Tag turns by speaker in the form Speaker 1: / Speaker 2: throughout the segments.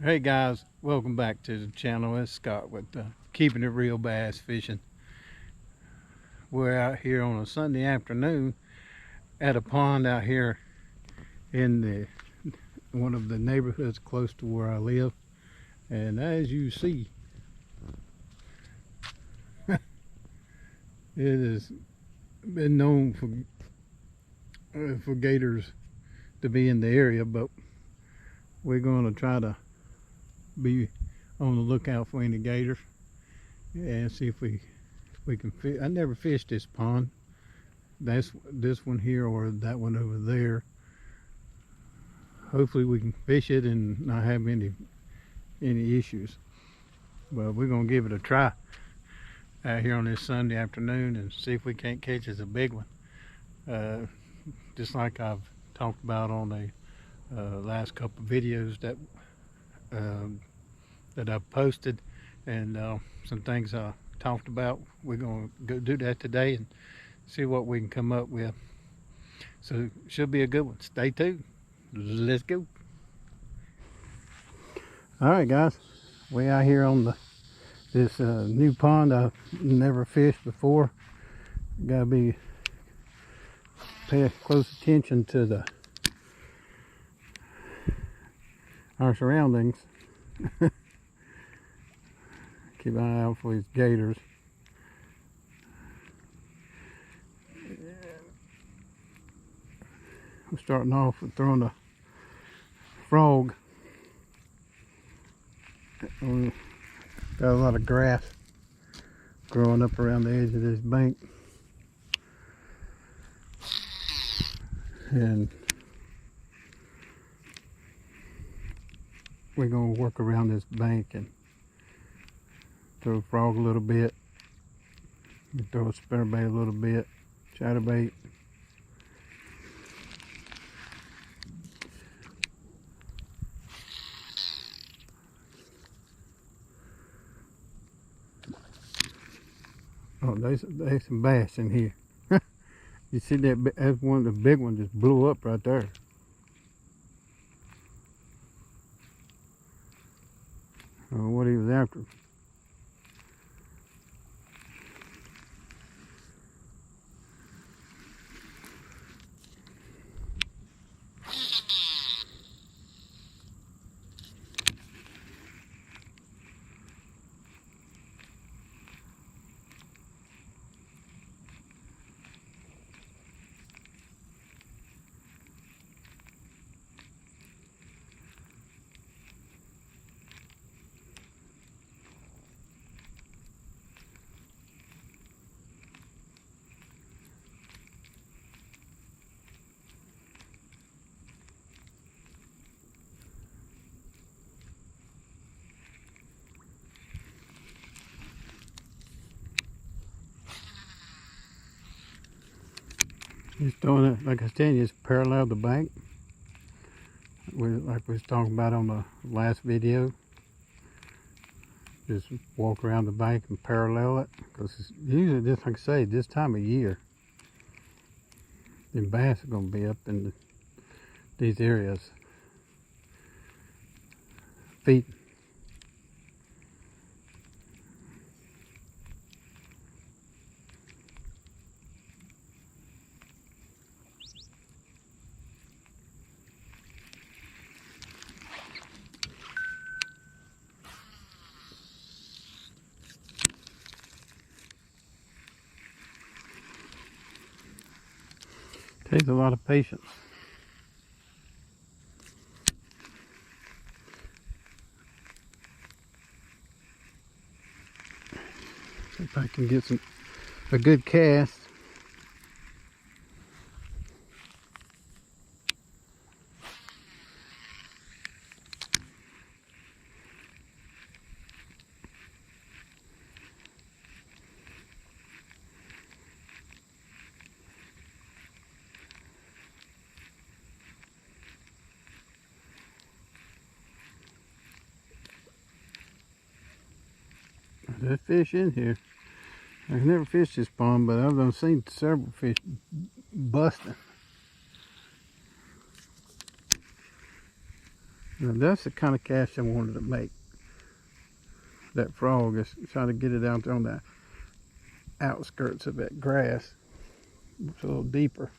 Speaker 1: Hey guys, welcome back to the channel. It's Scott with Keeping It Real Bass Fishing. We're out here on a Sunday afternoon at a pond out here in one of the neighborhoods close to where I live. And as you see, it has been known for gators to be in the area, but we're going to try to be on the lookout for any gators and see if we can fish. I never fished this pond. That's this one here or that one over there. Hopefully we can fish it and not have any issues. But we're gonna give it a try out here on this Sunday afternoon and see if we can't catch us a big one. Just like I've talked about on the last couple of videos that I've posted, and some things I talked about. We're gonna go do that today and see what we can come up with. So should be a good one. Stay tuned. Let's go. All right, guys, we out here on this new pond I've never fished before. Gotta pay close attention to our surroundings. Keep an eye out for these gators. I'm starting off with throwing a frog. Got a lot of grass growing up around the edge of this bank, and we're going to work around this bank and throw a frog a little bit, and throw a spinnerbait a little bit, chatterbait. Oh, there's some bass in here. You see that? That's one of the big ones just blew up right there. What he was after. He's throwing it, like I said, just parallel the bank. Like we was talking about on the last video. Just walk around the bank and parallel it. Because it's usually, just like I say, this time of year, the bass are going to be up in these areas feeding. Takes a lot of patience. See if I can get a good cast. There's fish in here. I've never fished this pond, but I've seen several fish busting. Now that's the kind of cast I wanted to make. That frog is trying to get it out there on the outskirts of that grass. It's a little deeper.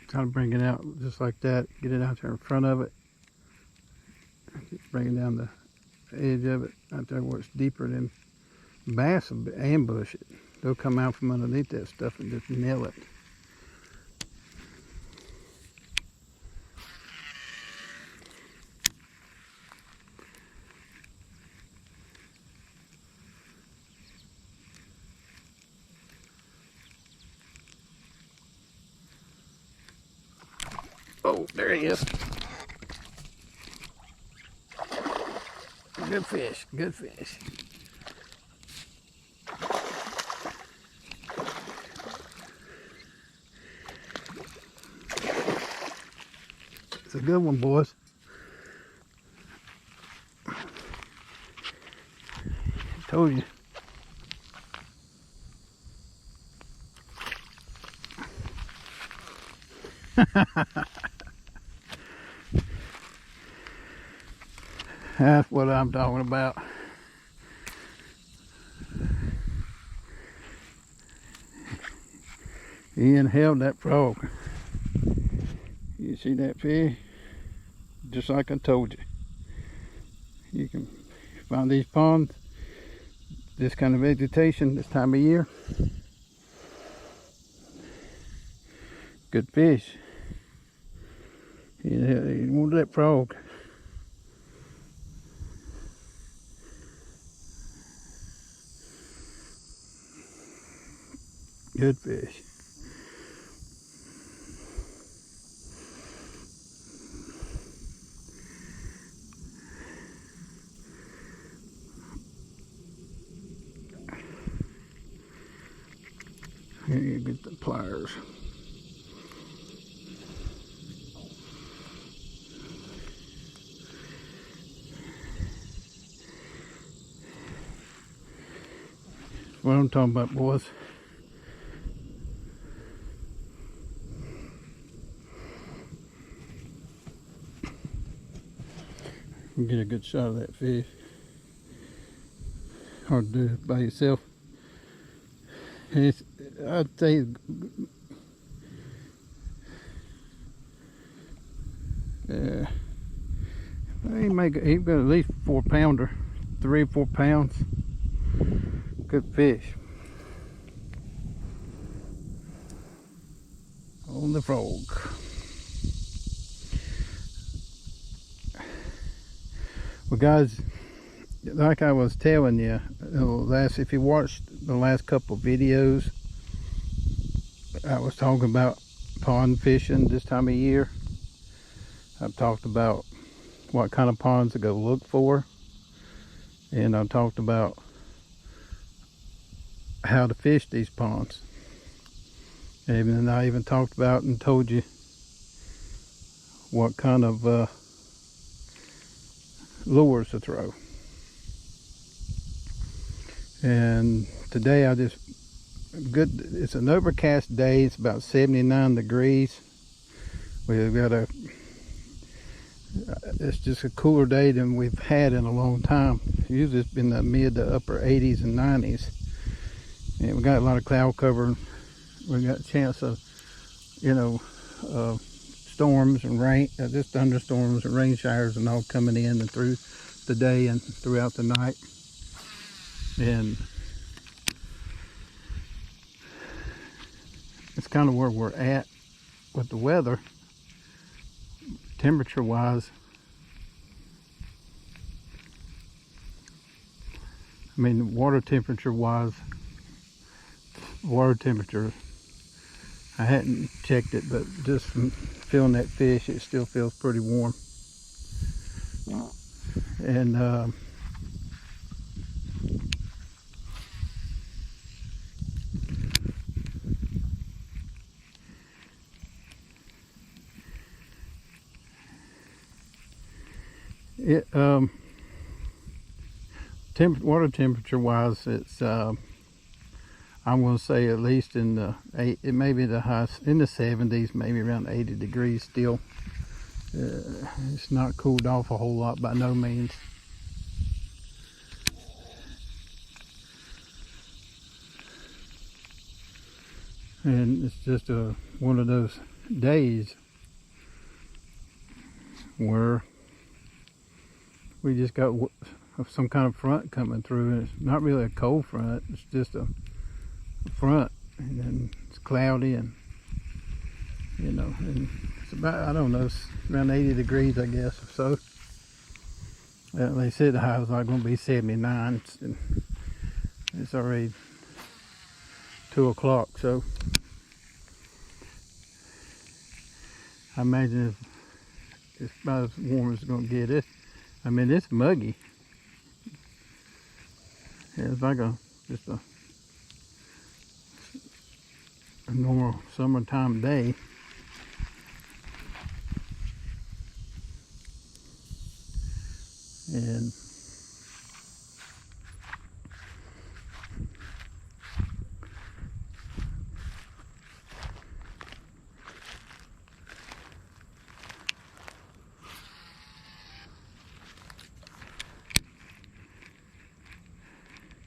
Speaker 1: Kind of bring it out just like that. Get it out there in front of it. Bring it down the edge of it, out there where it's deeper. Than bass will ambush it. They'll come out from underneath that stuff and just nail it. Oh, there he is. Good fish, good fish. It's a good one, boys. Told you. That's what I'm talking about. Ian held that frog. You see that fish? Just like I told you. You can find these ponds, this kind of vegetation this time of year. Good fish. He wanted that frog. Good fish. Here you get the pliers. What I'm talking about, boys. Get a good shot of that fish. Hard to do it by yourself. I'd say he got at least 4 pounder, 3 or 4 pounds. Good fish. On the frog. Well, guys, like I was telling you, if you watched the last couple videos, I was talking about pond fishing this time of year. I've talked about what kind of ponds to go look for, and I talked about how to fish these ponds. And I even talked about and told you what kind of lures to throw. And today it's an overcast day. It's about 79 degrees. We've got it's just a cooler day than we've had in a long time. Usually it's been the mid to upper 80s and 90s. And we got a lot of cloud cover. We got a chance of, storms and rain, just thunderstorms and rain showers and all coming in and through the day and throughout the night. And it's kind of where we're at with the weather, temperature wise. I mean, water temperature I hadn't checked it, but just from feeling that fish, it still feels pretty warm. And It water temperature wise, it's I'm going to say at least in the it may be the highest in the 70s, maybe around 80 degrees still. It's not cooled off a whole lot by no means. And it's just one of those days where we just got some kind of front coming through, and it's not really a cold front, it's just a front, and then it's cloudy, and you know, and it's about, I don't know, it's around 80 degrees I guess or so. They said the high was like going to be 79, and it's already 2 o'clock, so I imagine it's about as warm as it's going to get. It, I mean, it's muggy. It's like just a normal summertime day. And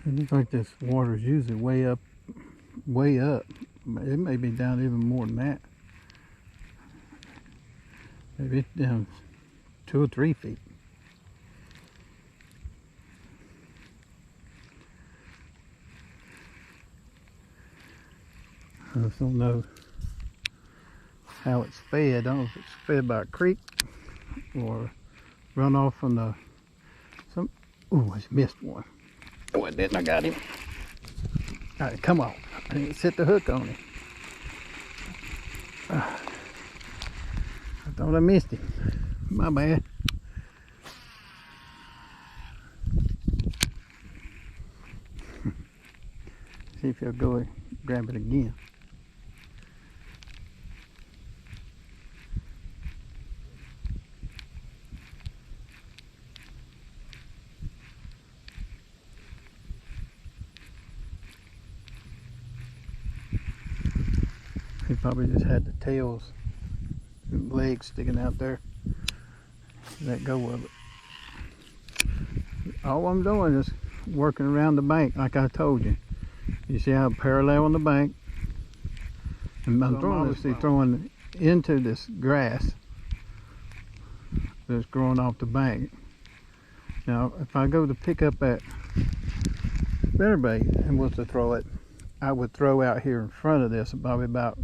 Speaker 1: it looks like this water is usually way up. It may be down even more than that. Maybe it's down 2 or 3 feet. I just don't know how it's fed. I don't know if it's fed by a creek or run off from the Oh, I just missed one. Oh, I didn't. I got him. All right, come on. I didn't set the hook on him. I thought I missed him. My bad. See if he'll go and grab it again. He probably just had the tails and legs sticking out there. Let go of it. All I'm doing is working around the bank like I told you. You see how parallel on the bank? And I'm throwing into this grass that's growing off the bank. Now, if I go to pick up that spinnerbait and was to throw it, I would throw out here in front of this, probably about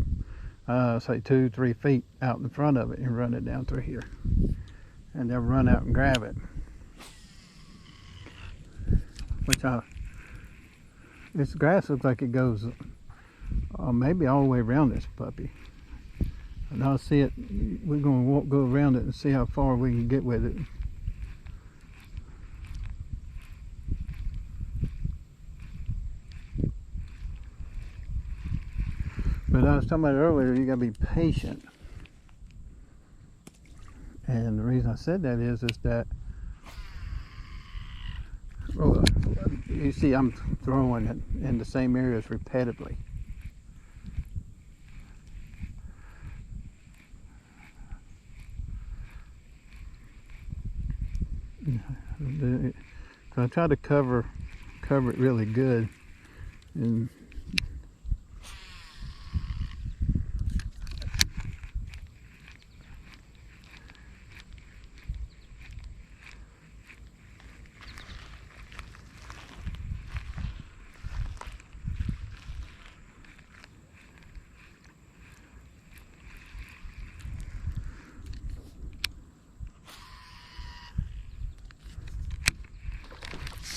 Speaker 1: say 2-3 feet out in front of it, and run it down through here, and they'll run out and grab it. This grass looks like it goes maybe all the way around this puppy, and I'll see it. We're going to go around it and see how far we can get with it. But I was talking about earlier, you gotta be patient. And the reason I said that is that, well, you see I'm throwing it in the same areas repetitively. So I try to cover it really good. And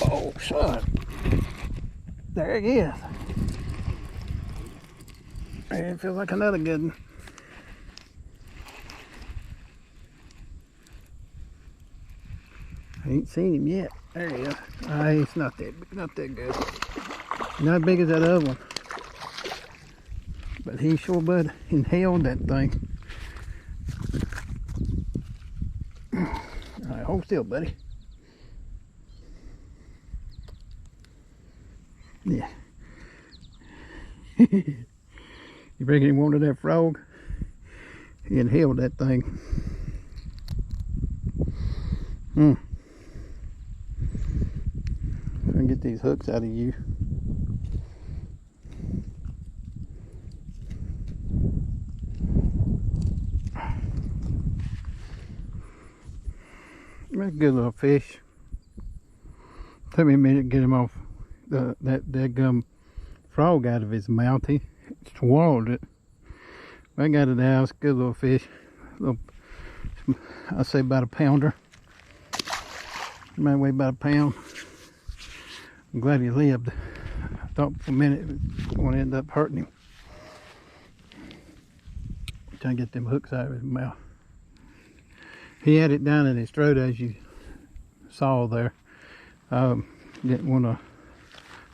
Speaker 1: oh, son. There he is. It feels like another good one. I ain't seen him yet. There he is. He's not that good. Not as big as that other one. But he sure bud inhaled that thing. Alright, hold still, buddy. Yeah. You reckon he wanted that frog? He inhaled that thing. If I can get these hooks out of you. That's a good little fish. Took me a minute to get him off that gum frog out of his mouth. He swallowed it. I got it out. It's a good little fish. I'd say about a pounder. Might weigh about a pound. I'm glad he lived. I thought for a minute it was going to end up hurting him. Trying to get them hooks out of his mouth. He had it down in his throat, as you saw there. Didn't want to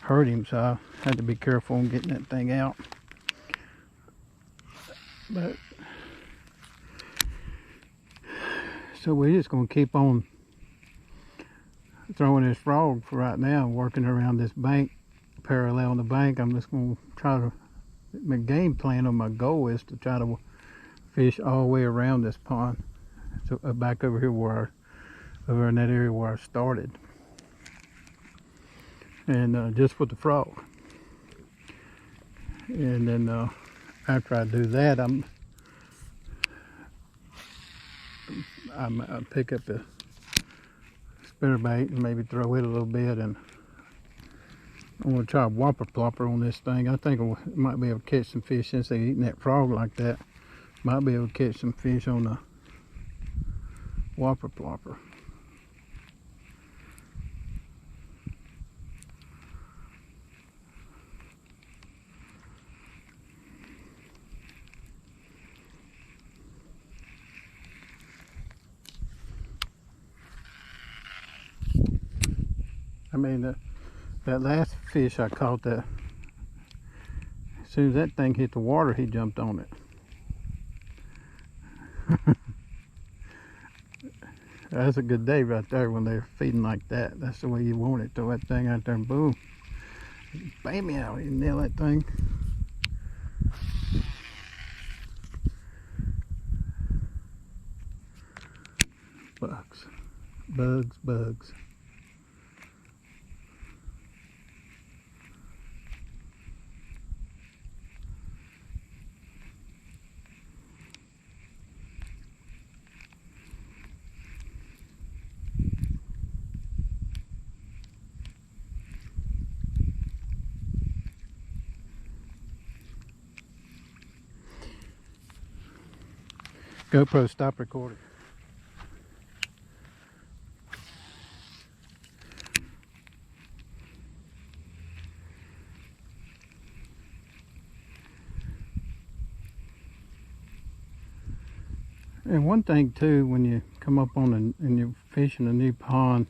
Speaker 1: hurt him, so I had to be careful on getting that thing out. But so we're just going to keep on throwing this frog for right now, working around this bank, parallel the bank. I'm just going to try to, my game plan or my goal is to try to fish all the way around this pond. So back over here over in that area where I started. And just with the frog. And then after I do that, I'll pick up the spinnerbait and maybe throw it a little bit, and I'm going to try a whopper plopper on this thing. I think I might be able to catch some fish since they're eating that frog like that. Might be able to catch some fish on the whopper plopper. I mean, that last fish I caught, as soon as that thing hit the water, he jumped on it. That's a good day right there when they're feeding like that. That's the way you want it. Throw that thing out there and boom. Bam, out. You nail that thing. Bugs. Bugs, bugs. GoPro, stop recording. And one thing too, when you come up on and you're fishing a new pond,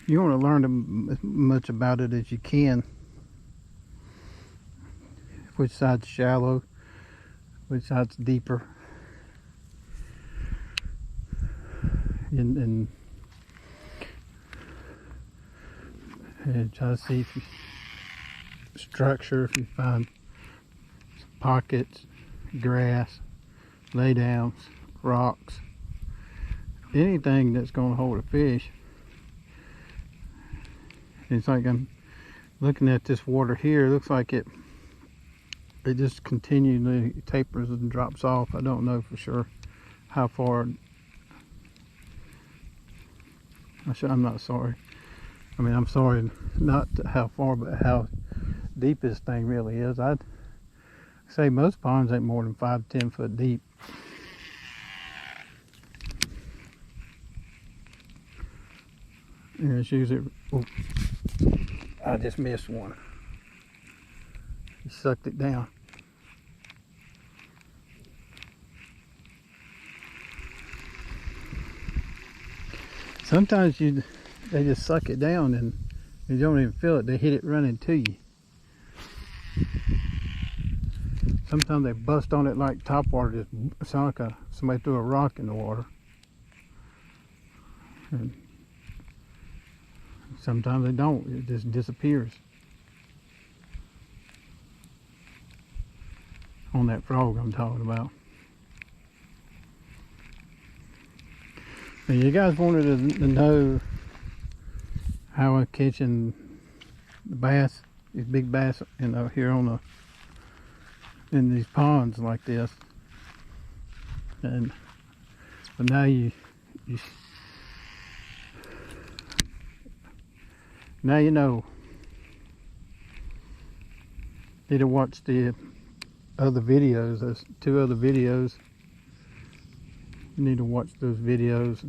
Speaker 1: you want to learn as much about it as you can. Which side's shallow, which side's deeper. And try to see if you structure, if you find pockets, grass, lay downs, rocks, anything that's going to hold a fish. It's like I'm looking at this water here. It looks like it just continually tapers and drops off. I don't know for sure how far. I'm not sorry. I mean, I'm sorry not how far, but how deep this thing really is. I'd say most ponds ain't more than 5 to 10 foot deep. And it's usually, oh, I just missed one. He sucked it down. Sometimes they just suck it down and you don't even feel it. They hit it running to you. Sometimes they bust on it like top water, just sound like somebody threw a rock in the water. And sometimes they don't. It just disappears. On that frog I'm talking about. And you guys wanted to know how I'm catching the bass, these big bass, here on in these ponds like this. And but now now you know. Need to watch the other videos. There's 2 other videos. You need to watch those videos,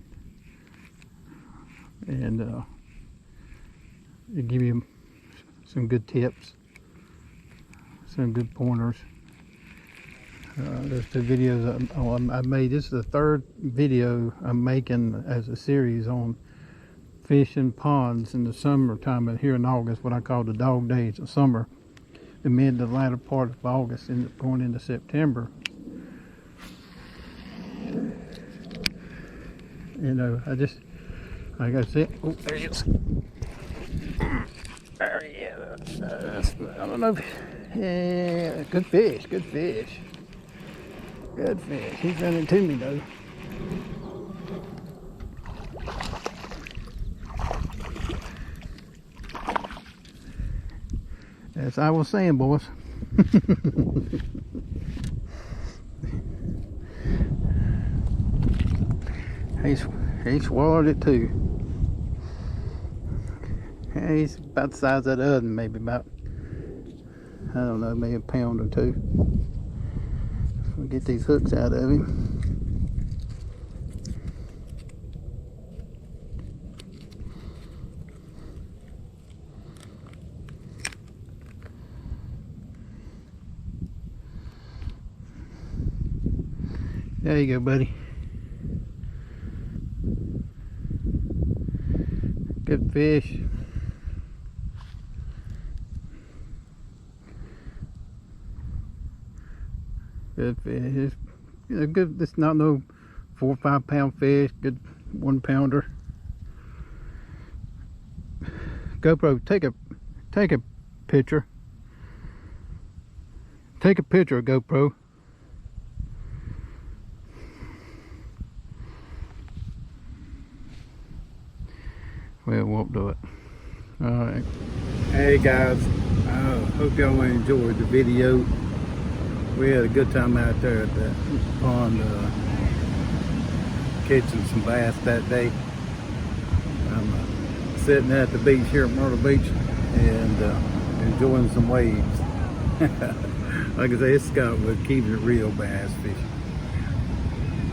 Speaker 1: and it give you some good tips, some good pointers. There's 2 videos I made. This is the 3rd video I'm making as a series on fishing ponds in the summertime here in August, what I call the dog days of summer, the mid to latter part of August and going into September. Like I said, oh, there he is. There he is. I don't know. Yeah, good fish, good fish. Good fish. He's running to me though. As I was saying, boys. He swallowed it too. Yeah, he's about the size of that other, maybe about, I don't know, maybe a pound or 2. We'll get these hooks out of him. There you go, buddy. Good fish. Good fish. It's, good. It's not no 4 or 5 pound fish. Good 1 pounder. GoPro, take a picture. Take a picture of GoPro. Well, won't do it. Alright. Hey guys, I hope y'all enjoyed the video. We had a good time out there at the pond catching some bass that day. I'm sitting at the beach here at Myrtle Beach and enjoying some waves. Like I say, it's Scott with Keeping It Real Bass Fishing.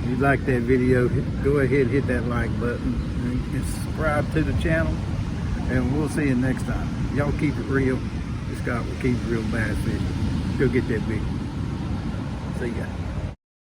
Speaker 1: If you like that video, go ahead and hit that like button and subscribe to the channel, and we'll see you next time. Y'all keep it real. Scott will Keep It Real Bass Fishing. Go get that big one. See ya.